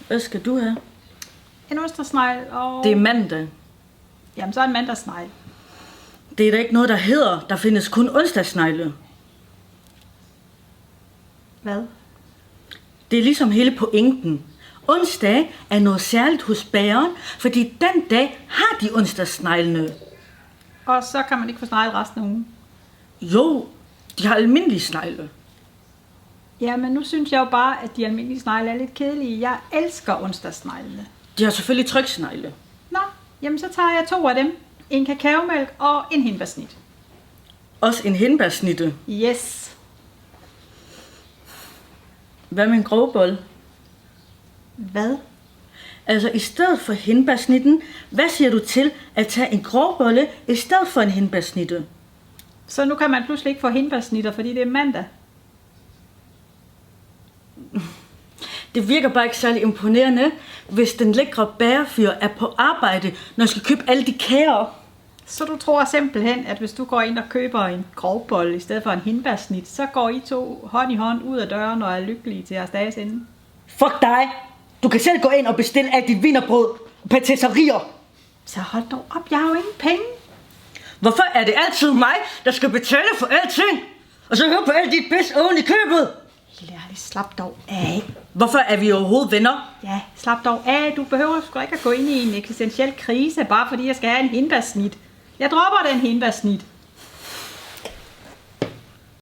Hvad skal du have? En ostersnegl og... Det er mandag. Jamen, så er en mandagssnegl. Det er der ikke noget, der hedder. Der findes kun onsdagssnegle. Hvad? Det er ligesom hele pointen. Onsdag er noget særligt hos bageren, fordi den dag har de onsdagssneglene. Og så kan man ikke få snegle resten af ugen. Jo, de har almindelige snegle. Ja, men nu synes jeg jo bare, at de almindelige snegle er lidt kedelige. Jeg elsker onsdagssneglene. De har selvfølgelig tryksnegle. Nå, jamen så tager jeg 2 af dem. En kakaomælk og en hindbærsnit. Også en hindbærsnitte. Yes. Hvad med en grovbolle? Hvad? Altså i stedet for hindbærsnitten, hvad siger du til at tage en grovbolle i stedet for en hindbærsnitte? Så nu kan man pludselig ikke få hindbærsnitter, fordi det er mandag. Det virker bare ikke særlig imponerende, hvis den lækre bagerfyr er på arbejde, når jeg skal købe alle de kager. Så du tror simpelthen, at hvis du går ind og køber en grovbolle i stedet for en hindbærsnit, så går I 2 hånd i hånd ud af døren og er lykkelige til jeres dages ende? Fuck dig! Du kan selv gå ind og bestille alt dit wienerbrød og patisserier. Så hold dog op, jeg har jo ingen penge. Hvorfor er det altid mig, der skal betale for alting? Og så høre på alt dit pis oven i købet? Lærlig, slap dog af. Hvorfor er vi overhovedet venner? Ja, slap dog af. Du behøver ikke at gå ind i en eksistentiel krise, bare fordi jeg skal have en hindbærsnit. Jeg dropper den hindbærsnit.